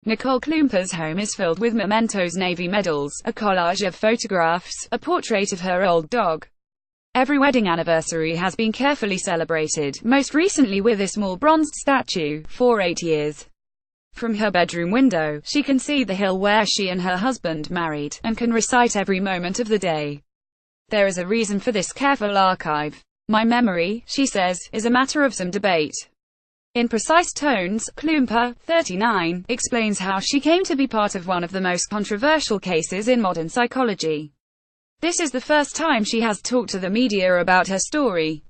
Nicole Klumper's home is filled with mementos, Navy medals, a collage of photographs, a portrait of her old dog. Every wedding anniversary has been carefully celebrated, most recently with a small bronzed statue. For 8 years. From her bedroom window, she can see the hill where she and her husband married, and can recite every moment of the day. There is a reason for this careful archive. My memory, she says, is a matter of some debate. In precise tones, Klumper, 39, explains how she came to be part of one of the most controversial cases in modern psychology. This is the first time she has talked to the media about her story.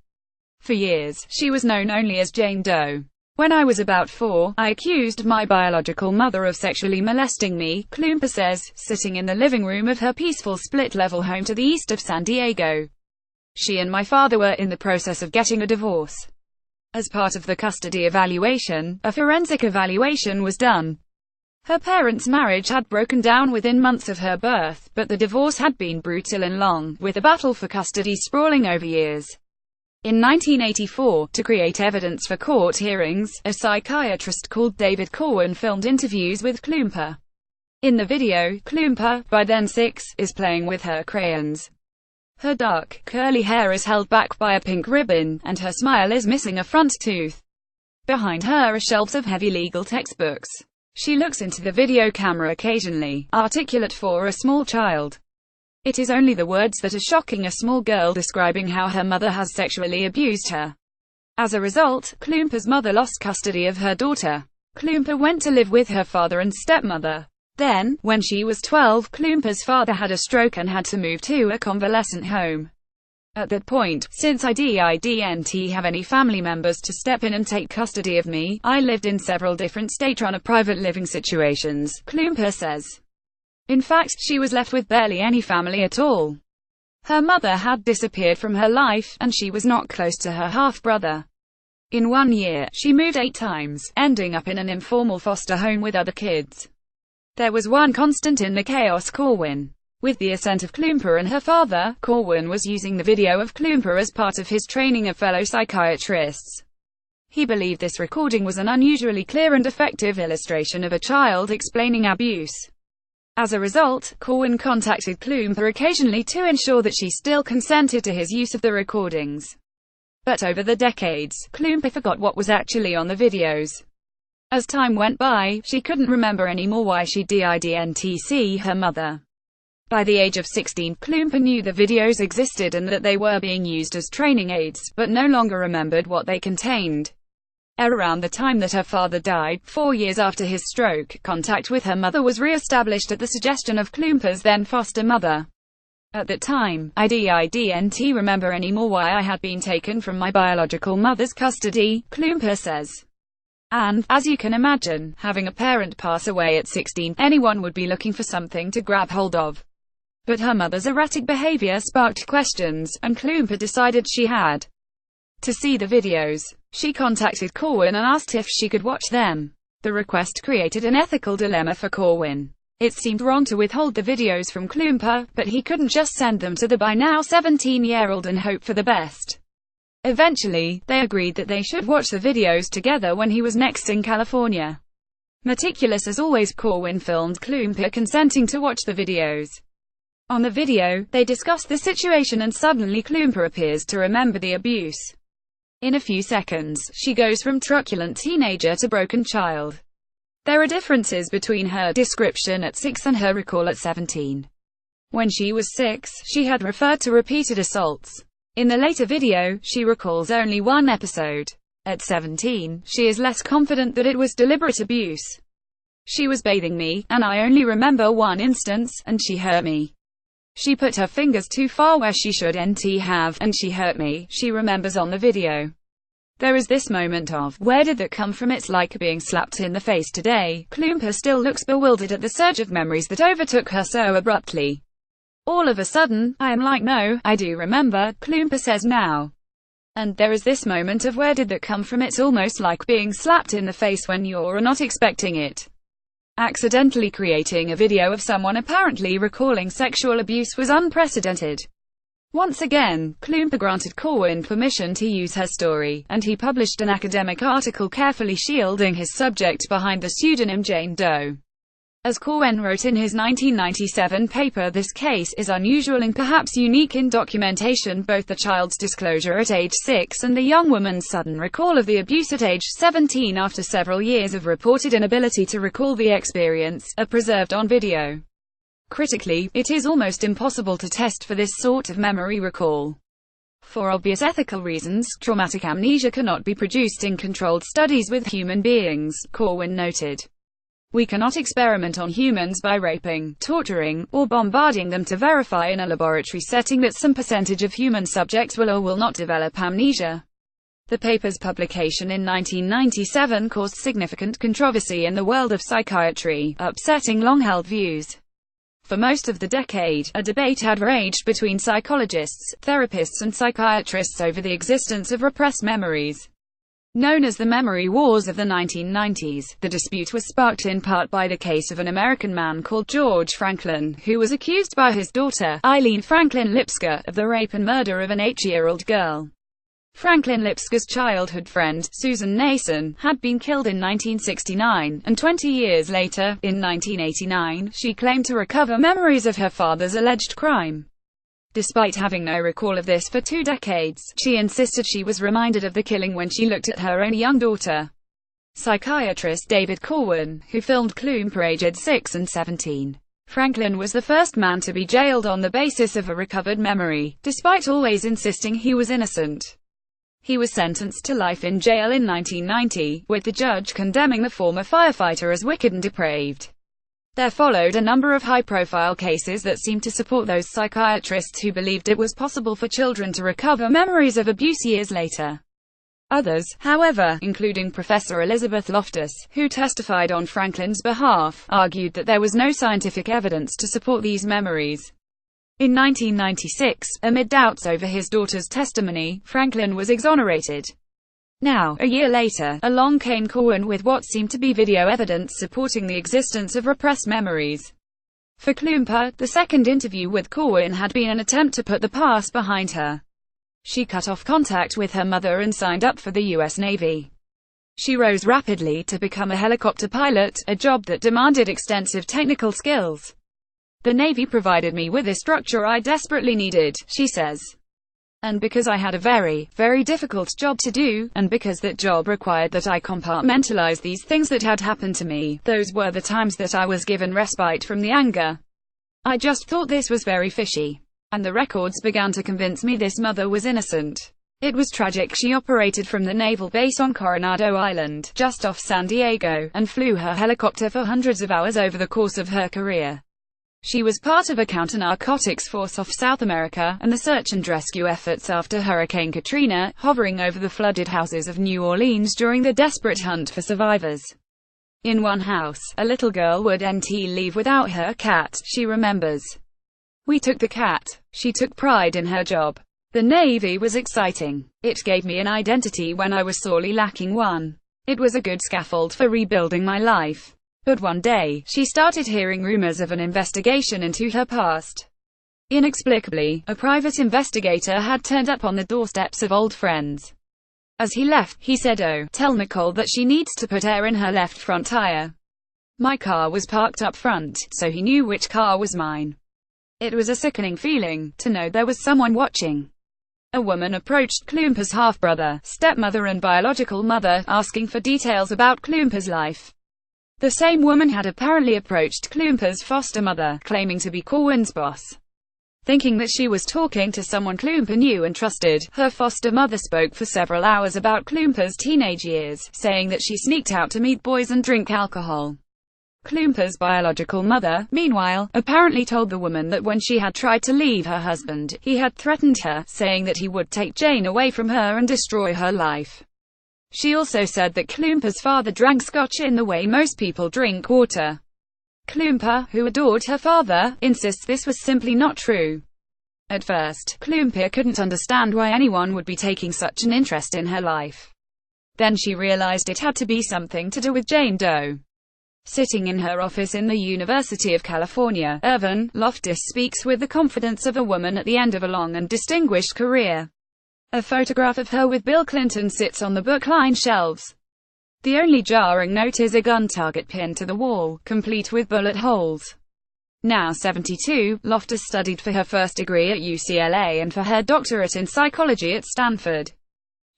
For years, she was known only as Jane Doe. When I was about 4, I accused my biological mother of sexually molesting me, Klumper says, sitting in the living room of her peaceful split-level home to the east of San Diego. She and my father were in the process of getting a divorce. As part of the custody evaluation, a forensic evaluation was done. Her parents' marriage had broken down within months of her birth, but the divorce had been brutal and long, with the battle for custody sprawling over years. In 1984, to create evidence for court hearings, a psychiatrist called David Corwin filmed interviews with Klumper. In the video, Klumper, by then 6, is playing with her crayons. Her dark, curly hair is held back by a pink ribbon, and her smile is missing a front tooth. Behind her are shelves of heavy legal textbooks. She looks into the video camera occasionally, articulate for a small child. It is only the words that are shocking a small girl describing how her mother has sexually abused her. As a result, Klumper's mother lost custody of her daughter. Klumper went to live with her father and stepmother. Then, when she was 12, Klumper's father had a stroke and had to move to a convalescent home. At that point, since I didn't have any family members to step in and take custody of me, I lived in several different state-run private living situations, Klumper says. In fact, she was left with barely any family at all. Her mother had disappeared from her life, and she was not close to her half-brother. In 1 year, she moved 8 times, ending up in an informal foster home with other kids. There was one constant in the chaos: Corwin. With the assent of Klumper and her father, Corwin was using the video of Klumper as part of his training of fellow psychiatrists. He believed this recording was an unusually clear and effective illustration of a child explaining abuse. As a result, Corwin contacted Klumper occasionally to ensure that she still consented to his use of the recordings. But over the decades, Klumper forgot what was actually on the videos. As time went by, she couldn't remember anymore why she didn't see her mother. By the age of 16, Klumper knew the videos existed and that they were being used as training aids, but no longer remembered what they contained. Around the time that her father died, 4 years after his stroke, contact with her mother was re-established at the suggestion of Klumper's then foster mother. At that time, I didn't remember anymore why I had been taken from my biological mother's custody, Klumper says. And, as you can imagine, having a parent pass away at 16, anyone would be looking for something to grab hold of. But her mother's erratic behavior sparked questions, and Klumper decided she had to see the videos. She contacted Corwin and asked if she could watch them. The request created an ethical dilemma for Corwin. It seemed wrong to withhold the videos from Klumper, but he couldn't just send them to the by now 17-year-old and hope for the best. Eventually, they agreed that they should watch the videos together when he was next in California. Meticulous as always, Corwin filmed Klumper consenting to watch the videos. On the video, they discuss the situation and suddenly Klumper appears to remember the abuse. In a few seconds, she goes from truculent teenager to broken child. There are differences between her description at 6 and her recall at 17. When she was 6, she had referred to repeated assaults. In the later video, she recalls only one episode. At 17, she is less confident that it was deliberate abuse. She was bathing me, and I only remember one instance, and she hurt me. She put her fingers too far where she shouldn't have, and she hurt me, she remembers on the video. There is this moment of, where did that come from? It's like being slapped in the face today. Klumper still looks bewildered at the surge of memories that overtook her so abruptly. All of a sudden, I am like, no, I do remember, Klumper says now. And there is this moment of, where did that come from? It's almost like being slapped in the face when you're not expecting it. Accidentally creating a video of someone apparently recalling sexual abuse was unprecedented. Once again, Klumper granted Corwin permission to use her story, and he published an academic article carefully shielding his subject behind the pseudonym Jane Doe. As Corwin wrote in his 1997 paper, this case is unusual and perhaps unique in documentation. Both the child's disclosure at age 6 and the young woman's sudden recall of the abuse at age 17 after several years of reported inability to recall the experience, are preserved on video. Critically, it is almost impossible to test for this sort of memory recall. For obvious ethical reasons, traumatic amnesia cannot be produced in controlled studies with human beings, Corwin noted. We cannot experiment on humans by raping, torturing, or bombarding them to verify in a laboratory setting that some percentage of human subjects will or will not develop amnesia. The paper's publication in 1997 caused significant controversy in the world of psychiatry, upsetting long-held views. For most of the decade, a debate had raged between psychologists, therapists and psychiatrists over the existence of repressed memories. Known as the Memory Wars of the 1990s, the dispute was sparked in part by the case of an American man called George Franklin, who was accused by his daughter, Eileen Franklin Lipsker, of the rape and murder of an 8-year-old girl. Franklin Lipsker's childhood friend, Susan Nason, had been killed in 1969, and 20 years later, in 1989, she claimed to recover memories of her father's alleged crime. Despite having no recall of this for 2 decades, she insisted she was reminded of the killing when she looked at her own young daughter. Psychiatrist David Corwin, who filmed Klumper aged 6 and 17. Franklin was the first man to be jailed on the basis of a recovered memory, despite always insisting he was innocent. He was sentenced to life in jail in 1990, with the judge condemning the former firefighter as wicked and depraved. There followed a number of high-profile cases that seemed to support those psychiatrists who believed it was possible for children to recover memories of abuse years later. Others, however, including Professor Elizabeth Loftus, who testified on Franklin's behalf, argued that there was no scientific evidence to support these memories. In 1996, amid doubts over his daughter's testimony, Franklin was exonerated. Now, a year later, along came Corwin with what seemed to be video evidence supporting the existence of repressed memories. For Klumper, the second interview with Corwin had been an attempt to put the past behind her. She cut off contact with her mother and signed up for the U.S. Navy. She rose rapidly to become a helicopter pilot, a job that demanded extensive technical skills. The Navy provided me with a structure I desperately needed, she says. And because I had a very, very difficult job to do, and because that job required that I compartmentalize these things that had happened to me, those were the times that I was given respite from the anger. I just thought this was very fishy. And the records began to convince me this mother was innocent. It was tragic. She operated from the naval base on Coronado Island, just off San Diego, and flew her helicopter for hundreds of hours over the course of her career. She was part of a counter-narcotics force off South America, and the search and rescue efforts after Hurricane Katrina, hovering over the flooded houses of New Orleans during the desperate hunt for survivors. In one house, a little girl wouldn't leave without her cat, she remembers. We took the cat. She took pride in her job. The Navy was exciting. It gave me an identity when I was sorely lacking one. It was a good scaffold for rebuilding my life. But one day, she started hearing rumors of an investigation into her past. Inexplicably, a private investigator had turned up on the doorsteps of old friends. As he left, he said, "Oh, tell Nicole that she needs to put air in her left front tire." My car was parked up front, so he knew which car was mine. It was a sickening feeling, to know there was someone watching. A woman approached Klumper's half-brother, stepmother and biological mother, asking for details about Klumper's life. The same woman had apparently approached Klumper's foster mother, claiming to be Corwin's boss. Thinking that she was talking to someone Klumper knew and trusted, her foster mother spoke for several hours about Klumper's teenage years, saying that she sneaked out to meet boys and drink alcohol. Klumper's biological mother, meanwhile, apparently told the woman that when she had tried to leave her husband, he had threatened her, saying that he would take Jane away from her and destroy her life. She also said that Klumper's father drank scotch in the way most people drink water. Klumper, who adored her father, insists this was simply not true. At first, Klumper couldn't understand why anyone would be taking such an interest in her life. Then she realized it had to be something to do with Jane Doe. Sitting in her office in the University of California, Irvine, Loftus speaks with the confidence of a woman at the end of a long and distinguished career. A photograph of her with Bill Clinton sits on the bookline shelves. The only jarring note is a gun target pinned to the wall, complete with bullet holes. Now 72, Loftus studied for her first degree at UCLA and for her doctorate in psychology at Stanford.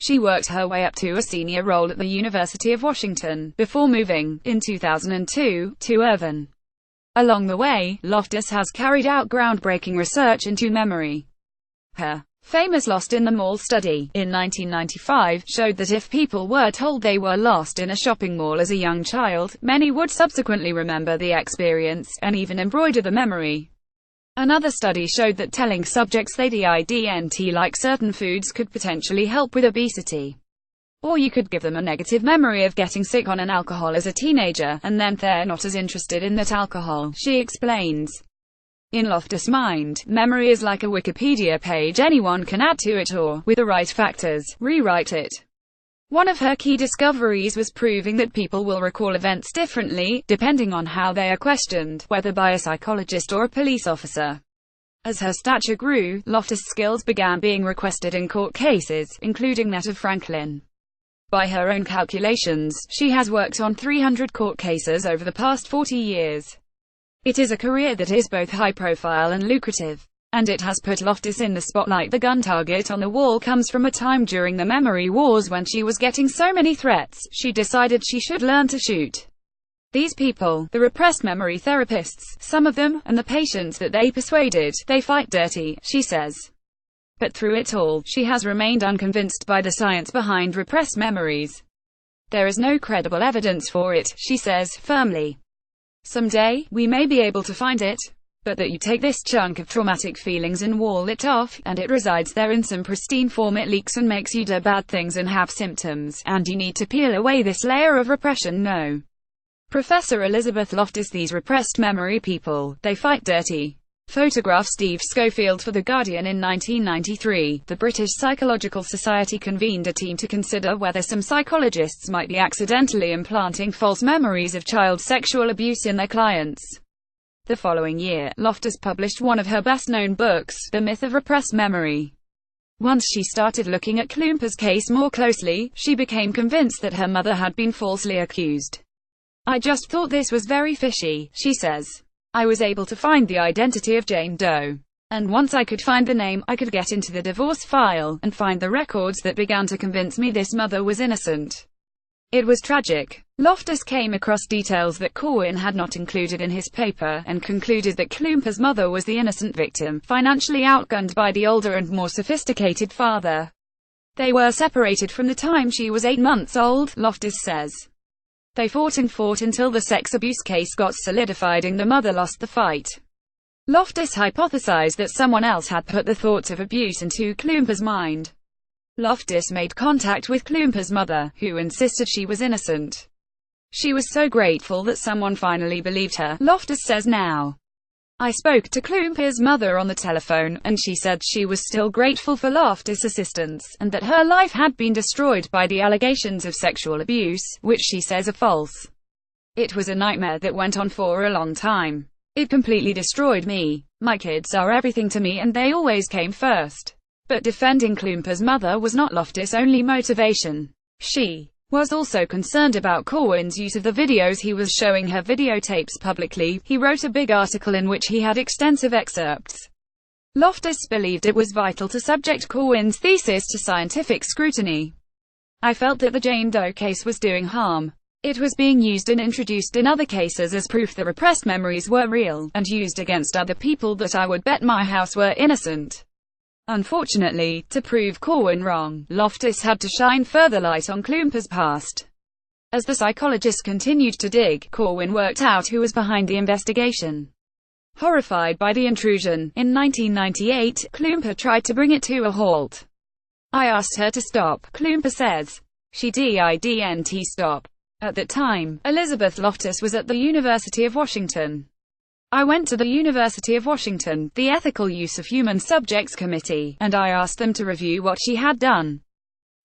She worked her way up to a senior role at the University of Washington, before moving, in 2002, to Irvine. Along the way, Loftus has carried out groundbreaking research into memory. Her famous Lost in the Mall study, in 1995, showed that if people were told they were lost in a shopping mall as a young child, many would subsequently remember the experience, and even embroider the memory. Another study showed that telling subjects they didn't like certain foods could potentially help with obesity. Or you could give them a negative memory of getting sick on an alcohol as a teenager, and then they're not as interested in that alcohol, she explains. In Loftus' mind, memory is like a Wikipedia page. Anyone can add to it or, with the right factors, rewrite it. One of her key discoveries was proving that people will recall events differently, depending on how they are questioned, whether by a psychologist or a police officer. As her stature grew, Loftus' skills began being requested in court cases, including that of Franklin. By her own calculations, she has worked on 300 court cases over the past 40 years. It is a career that is both high-profile and lucrative. And it has put Loftus in the spotlight. The gun target on the wall comes from a time during the memory wars when she was getting so many threats, she decided she should learn to shoot. These people, the repressed memory therapists, some of them, and the patients that they persuaded, they fight dirty, she says. But through it all, she has remained unconvinced by the science behind repressed memories. There is no credible evidence for it, she says, firmly. Someday, we may be able to find it. But that you take this chunk of traumatic feelings and wall it off, and it resides there in some pristine form, it leaks and makes you do bad things and have symptoms, and you need to peel away this layer of repression. No. Professor Elizabeth Loftus. These repressed memory people, they fight dirty. Photograph. Steve Schofield for The Guardian. In 1993, the British Psychological Society convened a team to consider whether some psychologists might be accidentally implanting false memories of child sexual abuse in their clients. The following year, Loftus published one of her best-known books, The Myth of Repressed Memory. Once she started looking at Klump's case more closely, she became convinced that her mother had been falsely accused. I just thought this was very fishy, she says. I was able to find the identity of Jane Doe. And once I could find the name, I could get into the divorce file, and find the records that began to convince me this mother was innocent. It was tragic. Loftus came across details that Corwin had not included in his paper, and concluded that Klump's mother was the innocent victim, financially outgunned by the older and more sophisticated father. They were separated from the time she was 8 months old, Loftus says. They fought until the sex abuse case got solidified and the mother lost the fight. Loftus hypothesized that someone else had put the thoughts of abuse into Klump's mind. Loftus made contact with Klump's mother, who insisted she was innocent. She was so grateful that someone finally believed her, Loftus says now. I spoke to Klump's mother on the telephone, and she said she was still grateful for Loftus' assistance, and that her life had been destroyed by the allegations of sexual abuse, which she says are false. It was a nightmare that went on for a long time. It completely destroyed me. My kids are everything to me and they always came first. But defending Klump's mother was not Loftus' only motivation. She was also concerned about Corwin's use of the videos he was showing her videotapes publicly. He wrote a big article in which he had extensive excerpts. Loftus believed it was vital to subject Corwin's thesis to scientific scrutiny. I felt that the Jane Doe case was doing harm. It was being used and introduced in other cases as proof that repressed memories were real, and used against other people that I would bet my house were innocent. Unfortunately, to prove Corwin wrong, Loftus had to shine further light on Klump's past. As the psychologist continued to dig, Corwin worked out who was behind the investigation. Horrified by the intrusion, in 1998, Klump tried to bring it to a halt. I asked her to stop, Klump says. She didn't stop. At that time, Elizabeth Loftus was at the University of Washington. I went to the University of Washington, the Ethical Use of Human Subjects Committee, and I asked them to review what she had done.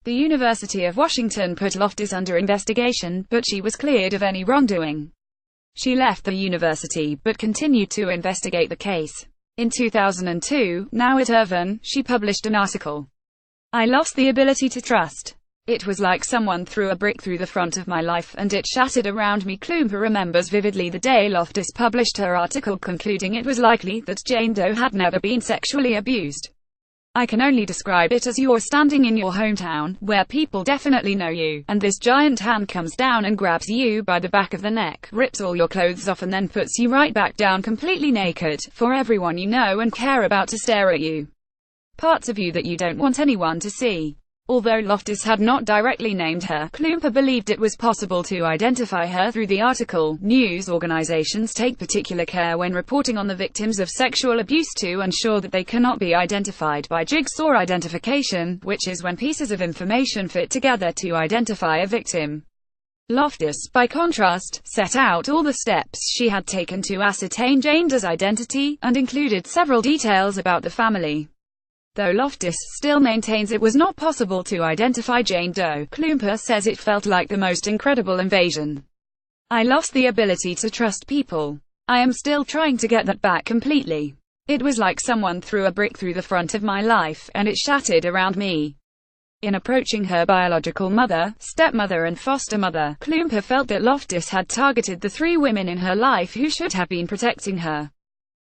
The University of Washington put Loftus under investigation, but she was cleared of any wrongdoing. She left the university, but continued to investigate the case. In 2002, now at Irvine, she published an article. I lost the ability to trust. It was like someone threw a brick through the front of my life, and it shattered around me. Klumper remembers vividly the day Loftus published her article, concluding it was likely that Jane Doe had never been sexually abused. I can only describe it as you're standing in your hometown, where people definitely know you, and this giant hand comes down and grabs you by the back of the neck, rips all your clothes off and then puts you right back down completely naked, for everyone you know and care about to stare at you. Parts of you that you don't want anyone to see. Although Loftus had not directly named her, Klumper believed it was possible to identify her through the article. News organizations take particular care when reporting on the victims of sexual abuse to ensure that they cannot be identified by jigsaw identification, which is when pieces of information fit together to identify a victim. Loftus, by contrast, set out all the steps she had taken to ascertain Jane Doe's identity, and included several details about the family. Though Loftus still maintains it was not possible to identify Jane Doe, Klumper says it felt like the most incredible invasion. I lost the ability to trust people. I am still trying to get that back completely. It was like someone threw a brick through the front of my life, and it shattered around me. In approaching her biological mother, stepmother and foster mother, Klumper felt that Loftus had targeted the three women in her life who should have been protecting her.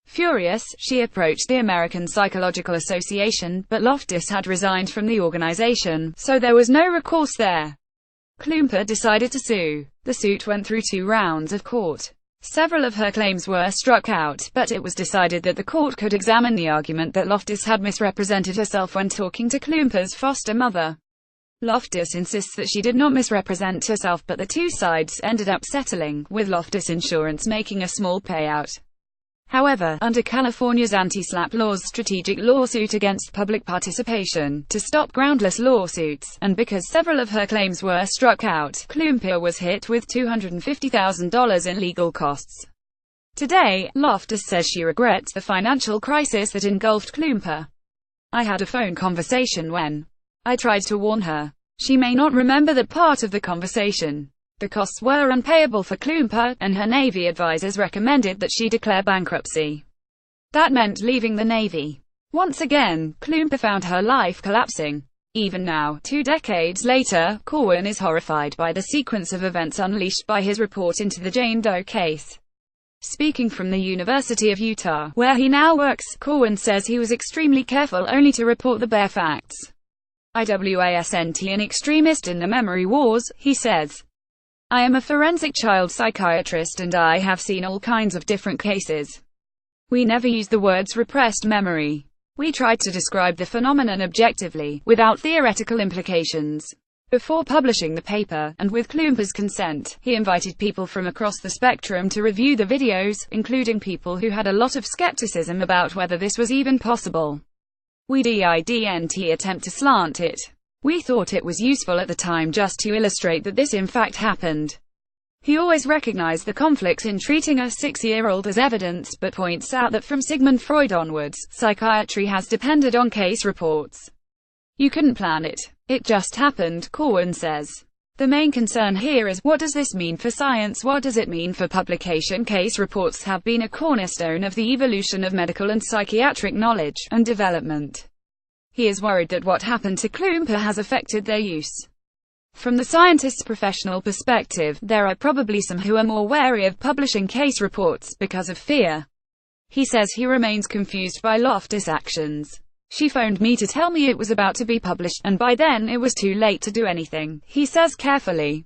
Furious, she approached the American Psychological Association, but Loftus had resigned from the organization, so there was no recourse there. Klumper decided to sue. The suit went through 2 rounds of court. Several of her claims were struck out, but it was decided that the court could examine the argument that Loftus had misrepresented herself when talking to Klumper's foster mother. Loftus insists that she did not misrepresent herself, but the two sides ended up settling, with Loftus Insurance making a small payout. However, under California's anti-SLAPP laws, strategic lawsuit against public participation, to stop groundless lawsuits, and because several of her claims were struck out, Klumper was hit with $250,000 in legal costs. Today, Loftus says she regrets the financial crisis that engulfed Klumper. I had a phone conversation when I tried to warn her. She may not remember that part of the conversation. The costs were unpayable for Klumper, and her Navy advisors recommended that she declare bankruptcy. That meant leaving the Navy. Once again, Klumper found her life collapsing. Even now, 2 decades later, Corwin is horrified by the sequence of events unleashed by his report into the Jane Doe case. Speaking from the University of Utah, where he now works, Corwin says he was extremely careful only to report the bare facts. I wasn't an extremist in the memory wars, he says. I am a forensic child psychiatrist and I have seen all kinds of different cases. We never use the words repressed memory. We tried to describe the phenomenon objectively, without theoretical implications. Before publishing the paper, and with Klumper's consent, he invited people from across the spectrum to review the videos, including people who had a lot of skepticism about whether this was even possible. We didn't attempt to slant it. We thought it was useful at the time just to illustrate that this in fact happened. He always recognized the conflicts in treating a 6-year-old as evidence, but points out that from Sigmund Freud onwards, psychiatry has depended on case reports. You couldn't plan it. It just happened, Corwin says. The main concern here is, what does this mean for science? What does it mean for publication? Case reports have been a cornerstone of the evolution of medical and psychiatric knowledge and development. He is worried that what happened to Klumper has affected their use. From the scientist's professional perspective, there are probably some who are more wary of publishing case reports because of fear. He says he remains confused by Loftus' actions. She phoned me to tell me it was about to be published, and by then it was too late to do anything, he says carefully.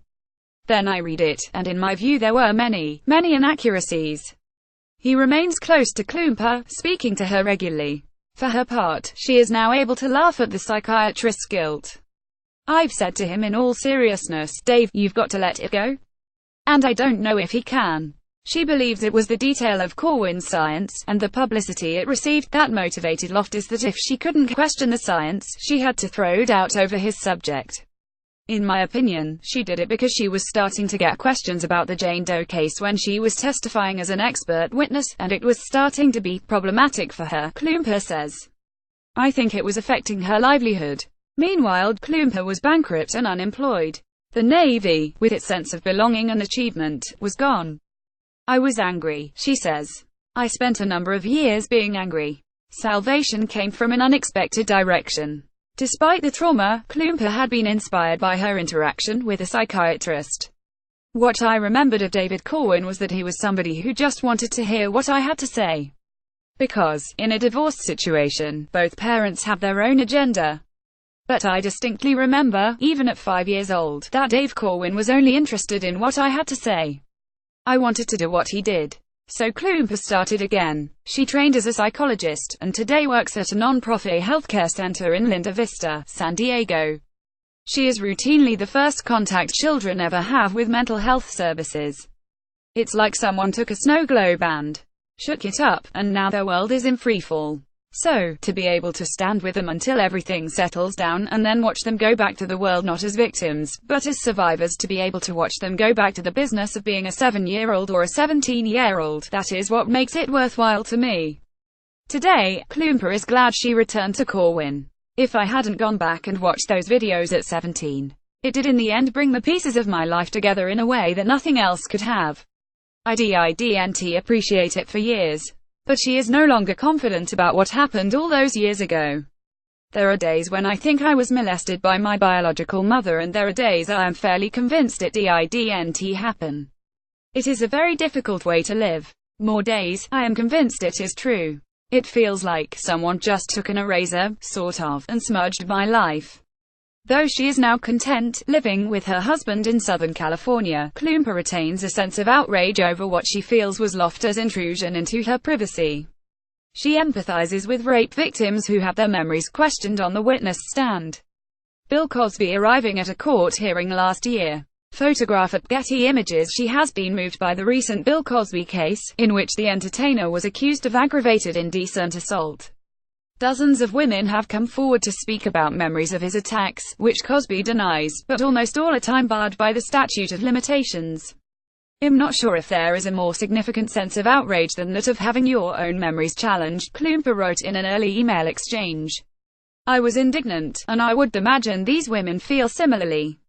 Then I read it, and in my view there were many inaccuracies. He remains close to Klumper, speaking to her regularly. For her part, she is now able to laugh at the psychiatrist's guilt. I've said to him in all seriousness, Dave, you've got to let it go. And I don't know if he can. She believes it was the detail of Corwin's science, and the publicity it received, that motivated Loftus, that if she couldn't question the science, she had to throw doubt over his subject. In my opinion, she did it because she was starting to get questions about the Jane Doe case when she was testifying as an expert witness, and it was starting to be problematic for her, Klumper says. I think it was affecting her livelihood. Meanwhile, Klumper was bankrupt and unemployed. The Navy, with its sense of belonging and achievement, was gone. I was angry, she says. I spent a number of years being angry. Salvation came from an unexpected direction. Despite the trauma, Klumper had been inspired by her interaction with a psychiatrist. What I remembered of David Corwin was that he was somebody who just wanted to hear what I had to say. Because, in a divorce situation, both parents have their own agenda. But I distinctly remember, even at 5 years old, that Dave Corwin was only interested in what I had to say. I wanted to do what he did. So Klumper started again. She trained as a psychologist, and today works at a non-profit healthcare center in Linda Vista, San Diego. She is routinely the first contact children ever have with mental health services. It's like someone took a snow globe and shook it up, and now their world is in freefall. So, to be able to stand with them until everything settles down, and then watch them go back to the world not as victims, but as survivors, to be able to watch them go back to the business of being a 7-year-old or a 17-year-old, that is what makes it worthwhile to me. Today, Klumper is glad she returned to Corwin. If I hadn't gone back and watched those videos at 17, it did in the end bring the pieces of my life together in a way that nothing else could have. I didn't appreciate it for years. But she is no longer confident about what happened all those years ago. There are days when I think I was molested by my biological mother, and there are days I am fairly convinced it didn't happen. It is a very difficult way to live. More days, I am convinced it is true. It feels like someone just took an eraser, sort of, and smudged my life. Though she is now content, living with her husband in Southern California, Klumper retains a sense of outrage over what she feels was Lofter's intrusion into her privacy. She empathizes with rape victims who have their memories questioned on the witness stand. Bill Cosby arriving at a court hearing last year. Photograph at Getty Images. She has been moved by the recent Bill Cosby case, in which the entertainer was accused of aggravated indecent assault. Dozens of women have come forward to speak about memories of his attacks, which Cosby denies, but almost all are time barred by the statute of limitations. I'm not sure if there is a more significant sense of outrage than that of having your own memories challenged, Klumper wrote in an early email exchange. I was indignant, and I would imagine these women feel similarly.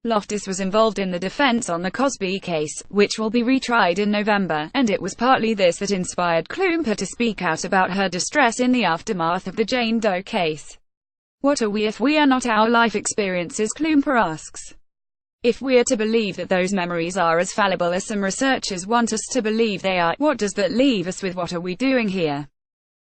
Loftus was involved in the defense on the Cosby case, which will be retried in November, and it was partly this that inspired Klumper to speak out about her distress in the aftermath of the Jane Doe case. What are we if we are not our life experiences? Klumper asks. If we are to believe that those memories are as fallible as some researchers want us to believe they are, what does that leave us with? What are we doing here?